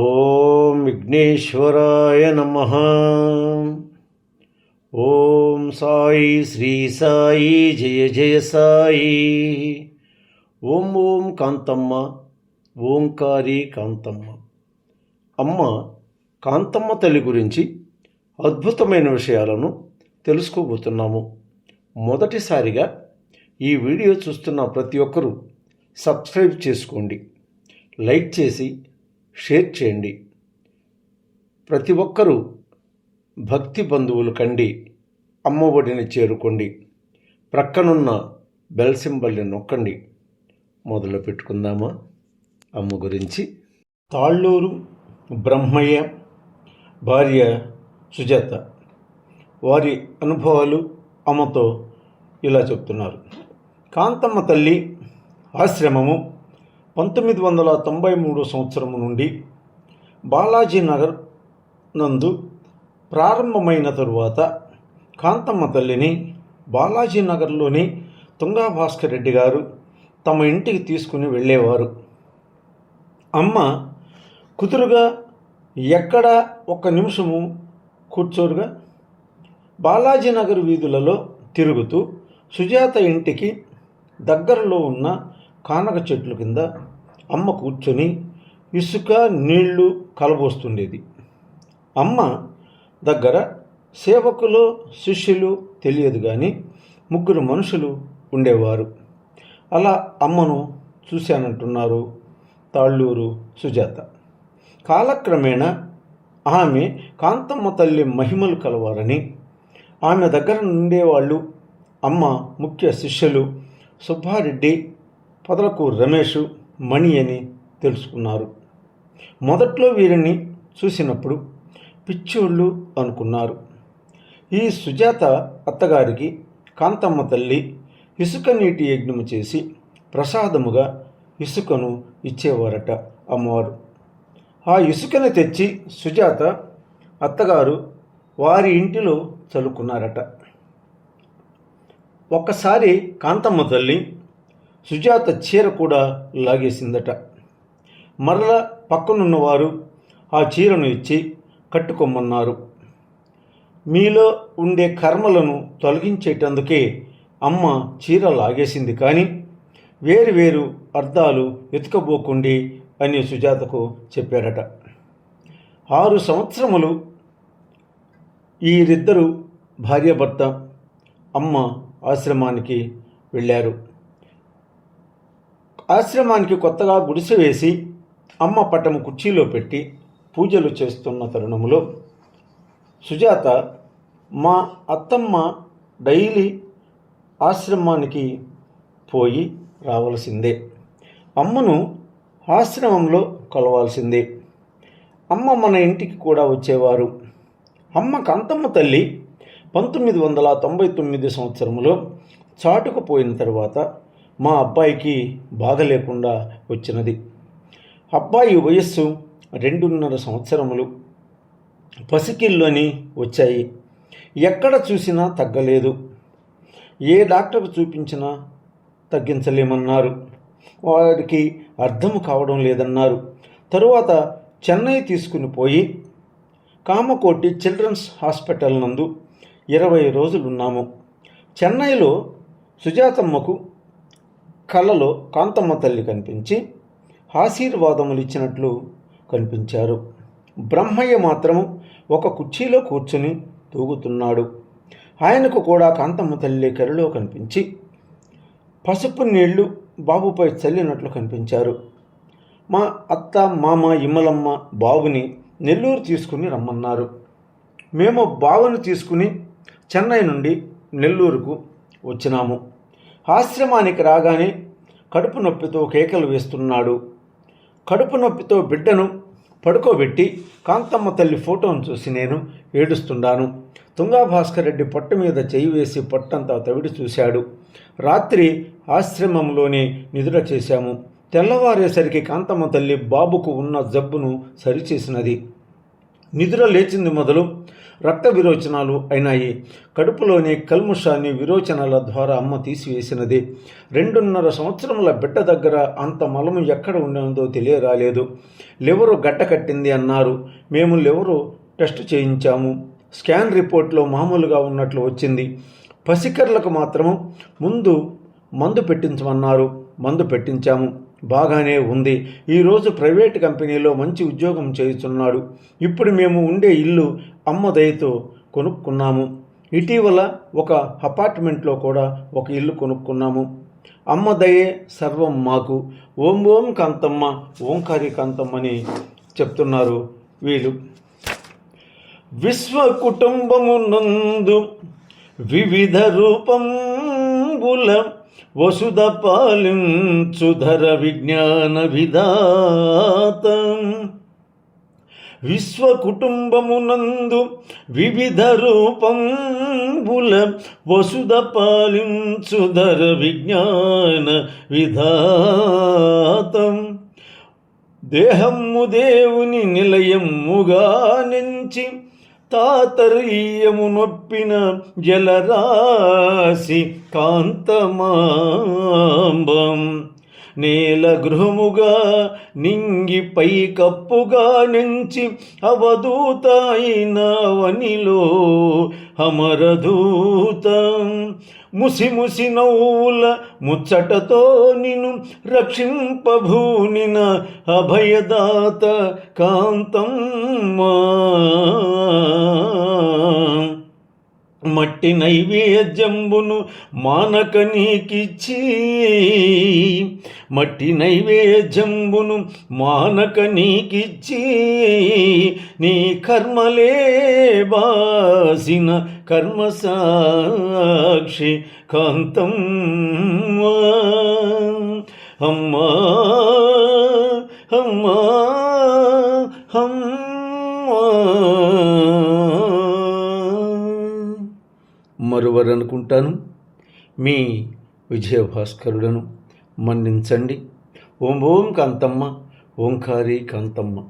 ఓం విఘ్నేశ్వరాయ నమః. ఓం సాయి శ్రీ సాయి జయ జయ సాయి. ఓం ఓం కాంతమ్మ ఓంకారి కాంతమ్మ. అమ్మ కాంతమ్మ తల్లి గురించి అద్భుతమైన విషయాలను తెలుసుకోబోతున్నాము. మొదటిసారిగా ఈ వీడియో చూస్తున్న ప్రతి ఒక్కరూ సబ్స్క్రైబ్ చేసుకోండి, లైక్ చేసి షేర్ చేయండి. ప్రతి ఒక్కరూ భక్తి బంధువులు కండి అమ్మ ఒడిని చేరుకోండి. ప్రక్కనున్న బెల్ సింబల్ని నొక్కండి. మొదలు పెట్టుకుందామా అమ్మ గురించి. తాళ్ళూరు బ్రహ్మయ్య భార్య సుజాత వారి అనుభవాలు అమ్మతో ఇలా చెప్తున్నారు. కాంతమ్మ తల్లి ఆశ్రమము 1993 సంవత్సరం నుండి బాలాజీ నగర్ నందు ప్రారంభమైన తరువాత కాంతమ్మ తల్లిని బాలాజీ నగర్లోని తుంగా భాస్కర్ రెడ్డి గారు తమ ఇంటికి తీసుకుని వెళ్ళేవారు. అమ్మ కుదురుగా ఎక్కడ ఒక్క నిమిషము కూర్చోరుగా బాలాజీ నగర్ వీధులలో తిరుగుతూ సుజాత ఇంటికి దగ్గరలో ఉన్న కానక చెట్ల కింద అమ్మ కూర్చొని ఇసుక నీళ్లు కలబోస్తుండేది. అమ్మ దగ్గర సేవకులు శిష్యులు తెలియదు కానీ 3 మనుషులు ఉండేవారు. అలా అమ్మను చూశానంటున్నారు తాళ్ళూరు సుజాత. కాలక్రమేణా ఆమె కాంతమ్మ తల్లి మహిమలు కలవారని, ఆమె దగ్గర ఉండేవాళ్ళు అమ్మ ముఖ్య శిష్యులు సుబ్బారెడ్డి, పొదలకూరు రమేష్, మణి అని తెలుసుకున్నారు. మొదట్లో వీరిని చూసినప్పుడు పిచ్చోళ్ళు అనుకున్నారు. ఈ సుజాత అత్తగారికి కాంతమ్మ తల్లి ఇసుక నీటి యజ్ఞము చేసి ప్రసాదముగా ఇసుకను ఇచ్చేవారట అమ్మవారు. ఆ ఇసుకను తెచ్చి సుజాత అత్తగారు వారి ఇంటిలో చల్లుకున్నారట. ఒక్కసారి కాంతమ్మ తల్లి సుజాత చీర కూడా లాగేసిందట. మరల పక్కనున్నవారు ఆ చీరను ఇచ్చి కట్టుకోమన్నారు. మీలో ఉండే కర్మలను తొలగించేటందుకే అమ్మ చీర లాగేసింది కానీ వేరు అర్థాలు వెతుకబోకుండి అని సుజాతకు చెప్పారట. 6 సంవత్సరములు వీరిద్దరూ భార్యాభర్త అమ్మ ఆశ్రమానికి వెళ్ళారు. ఆశ్రమానికి కొత్తగా గుడిసె వేసి అమ్మ పటము కుర్చీలో పెట్టి పూజలు చేస్తున్న తరుణంలో సుజాత, మా అత్తమ్మ డైలీ ఆశ్రమానికి పోయి రావాల్సిందే, అమ్మను ఆశ్రమంలో కలవాల్సిందే, అమ్మ మన ఇంటికి కూడా వచ్చేవారు. అమ్మ కాంతమ్మ తల్లి 1999 సంవత్సరంలో చాటుకుపోయిన తర్వాత మా అబ్బాయికి బాధ లేకుండా వచ్చినది. అబ్బాయి వయస్సు 2.5 సంవత్సరములు. పసికిల్లోని వచ్చాయి. ఎక్కడ చూసినా తగ్గలేదు. ఏ డాక్టర్కు చూపించినా తగ్గించలేమన్నారు. వాడికి అర్థం కావడం లేదన్నారు. తరువాత చెన్నై తీసుకుని పోయి కామకోటి చిల్డ్రన్స్ హాస్పిటల్ నందు 20 రోజులున్నాము. చెన్నైలో సుజాతమ్మకు కలలో కాంతమ్మ తల్లి కనిపించి ఆశీర్వాదములు ఇచ్చినట్లు కనిపించారు. బ్రహ్మయ్య మాత్రము ఒక కుర్చీలో కూర్చుని తూగుతున్నాడు. ఆయనకు కూడా కాంతమ్మ తల్లి కలలో కనిపించి పసుపు నీళ్లు బాబుపై చల్లినట్లు కనిపించారు. మా అత్త మామ ఇమ్మలమ్మ బాబుని నెల్లూరు తీసుకుని రమ్మన్నారు. మేము బాబుని తీసుకుని చెన్నై నుండి నెల్లూరుకు వచ్చినాము. ఆశ్రమానికి రాగానే కడుపు నొప్పితో కేకలు వేస్తున్నాడు. కడుపు నొప్పితో బిడ్డను పడుకోబెట్టి కాంతమ్మ తల్లి ఫోటోను చూసి నేను ఏడుస్తున్నాను. తుంగా భాస్కర్ రెడ్డి పొట్ట మీద చేయి వేసి పొట్టంతా తవిడి చూశాడు. రాత్రి ఆశ్రమంలోనే నిద్ర చేశాము. తెల్లవారేసరికి కాంతమ్మ తల్లి బాబుకు ఉన్న జబ్బును సరిచేసినది. నిద్ర లేచింది మొదలు రక్త విరోచనాలు అయినాయి. కడుపులోని కల్ముషాన్ని విరోచనాల ద్వారా అమ్మ తీసివేసినది. 2.5 సంవత్సరముల బిడ్డ దగ్గర అంత మలము ఎక్కడ ఉండేదో తెలియరాలేదు. లివరు గడ్డ కట్టింది అన్నారు. మేము లివరు టెస్ట్ చేయించాము. స్కాన్ రిపోర్ట్లో మామూలుగా ఉన్నట్లు వచ్చింది. పసికర్లకు మాత్రము మందు పెట్టించమన్నారు. మందు పెట్టించాము. బాగానే ఉంది. ఈరోజు ప్రైవేటు కంపెనీలో మంచి ఉద్యోగం చేస్తున్నాడు. ఇప్పుడు మేము ఉండే ఇల్లు అమ్మ దయతో కొనుక్కున్నాము. ఇటీవల ఒక అపార్ట్మెంట్లో కూడా ఒక ఇల్లు కొనుక్కున్నాము. అమ్మ దయే సర్వం మాకు. ఓం ఓం కాంతమ్మ, ఓంకారి కాంతమ్మని చెప్తున్నారు వీళ్ళు. విశ్వ కుటుంబమునందు వివిధ రూపంబుల వసుధ పాలించుధర విజ్ఞాన విధాతం. విశ్వ కుటుంబమునందు వివిధ రూపంబుల వసుధ పాలించుధర విజ్ఞాన విధాతం. దేహము దేవుని నిలయముగా నుంచి తాతరీయము నొప్పిన జలరాశి కాంతమాంబం. నేల గృహముగా నింగి పై కప్పుగా నుంచి అవధూత అయిన వనిలో అమరధూతం. ముసి నవ్వుల ముచ్చటతో నిన్ను రక్షింపభూనిన అభయదాత కాంతమ్మా. మట్టి నైవేద్యంబును మానక నీకిచ్చి, మట్టి నైవేద్యంబును మానక నీకిచ్చి, నీ కర్మలే బాసిన కర్మసాక్షి కాంతమ్మా. అమ్మా అమ్మా అమ్మా. మరువరనుకుంటాను. మీ విజయభాస్కరుడను. మన్నించండి. ఓం ఓం కాంతమ్మ, ఓంకారి కాంతమ్మ.